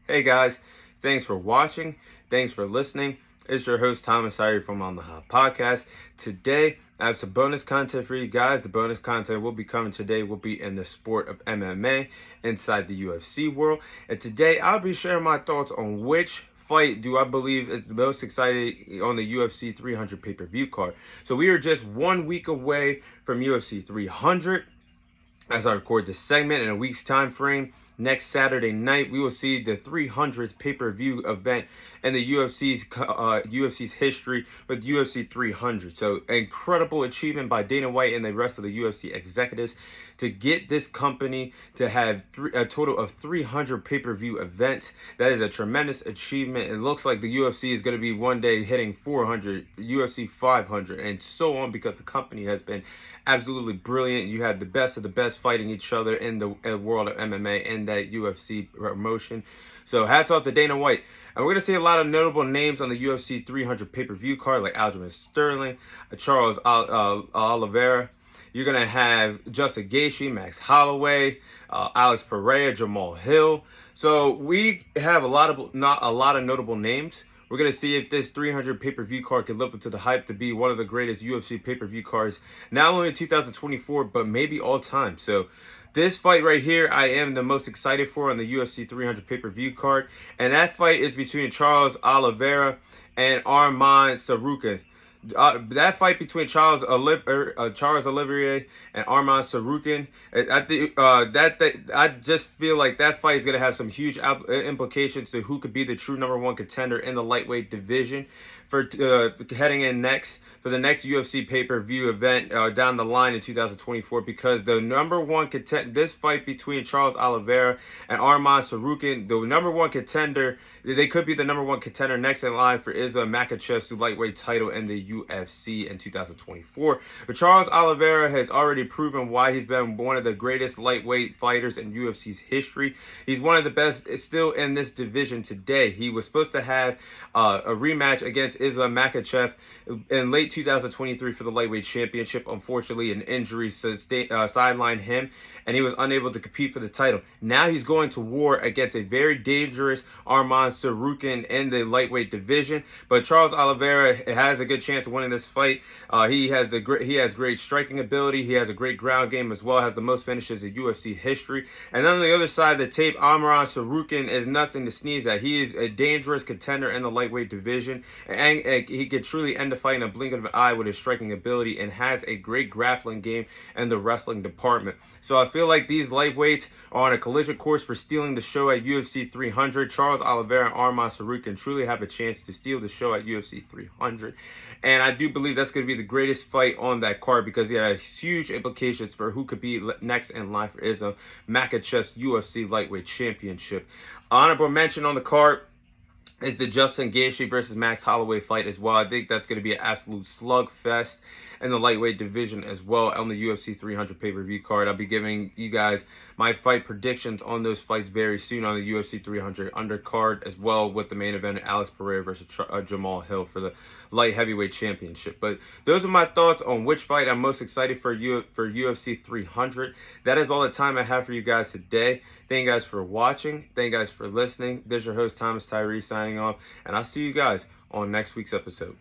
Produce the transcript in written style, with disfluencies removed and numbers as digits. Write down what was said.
Hey guys, thanks for watching. Thanks for listening. It's your host Thomas Tyree from On the Hot Podcast. Today, I have some bonus content for you guys. The bonus content will be coming today will be in the sport of MMA inside the UFC world. And today, I'll be sharing my thoughts on which fight do I believe is the most exciting on the UFC 300 pay-per-view card. So we are just 1 week away from UFC 300 as I record this segment in a week's time frame. Next Saturday night, we will see the 300th pay-per-view event in the UFC's history with UFC 300. So, incredible achievement by Dana White and the rest of the UFC executives to get this company to have a total of 300 pay-per-view events. That is a tremendous achievement. It looks like the UFC is going to be one day hitting 400, UFC 500, and so on, because the company has been absolutely brilliant. You have the best of the best fighting each other in the world of MMA and that UFC promotion. So hats off to Dana White. And we're going to see a lot of notable names on the UFC 300 pay-per-view card, like Aljamain Sterling, Charles Oliveira. You're going to have Justin Gaethje, Max Holloway, Alex Pereira, Jamal Hill. So we have a lot of notable names. We're going to see if this 300 pay-per-view card can live up to the hype to be one of the greatest UFC pay-per-view cards, not only in 2024, but maybe all time. So this fight right here, I am the most excited for on the UFC 300 pay-per-view card. And that fight is between Charles Oliveira and Arman Tsarukyan. That fight between Charles Oliveira and Arman Tsarukyan, I just feel like that fight is going to have some huge implications to who could be the true number one contender in the lightweight division for heading in next for the next UFC pay-per-view event down the line in 2024, because the number one this fight between Charles Oliveira and Arman Tsarukyan, the number one contender, they could be the number one contender next in line for Islam Makhachev's lightweight title in the UFC in 2024. But Charles Oliveira has already proven why he's been one of the greatest lightweight fighters in UFC's history. He's one of the best still in this division today. He was supposed to have a rematch against Islam Makhachev in late 2023 for the lightweight championship. Unfortunately, an injury sidelined him, and he was unable to compete for the title. Now he's going to war against a very dangerous Arman Tsarukyan in the lightweight division. But Charles Oliveira has a good chance of winning this fight. He has great striking ability. He has a great ground game as well. Has the most finishes in UFC history. And on the other side of the tape, Arman Tsarukyan is nothing to sneeze at. He is a dangerous contender in the lightweight division, and he could truly end the fight in a blink of an eye with his striking ability, and has a great grappling game in the wrestling department. So I feel like these lightweights are on a collision course for stealing the show at UFC 300. Charles Oliveira and Arman Tsarukyan truly have a chance to steal the show at UFC 300. And I do believe that's going to be the greatest fight on that card, because it has huge implications for who could be next in line for Islam Makhachev's UFC lightweight championship. Honorable mention on the card is the Justin Gaethje versus Max Holloway fight as well. I think that's going to be an absolute slugfest in the lightweight division as well on the UFC 300 pay-per-view card. I'll be giving you guys my fight predictions on those fights very soon on the UFC 300 undercard, as well with the main event, Alex Pereira versus Jamal Hill for the light heavyweight championship. But those are my thoughts on which fight I'm most excited for UFC 300. That is all the time I have for you guys today. Thank you guys for watching. Thank you guys for listening. This is your host Thomas Tyree signing off, and I'll see you guys on next week's episode.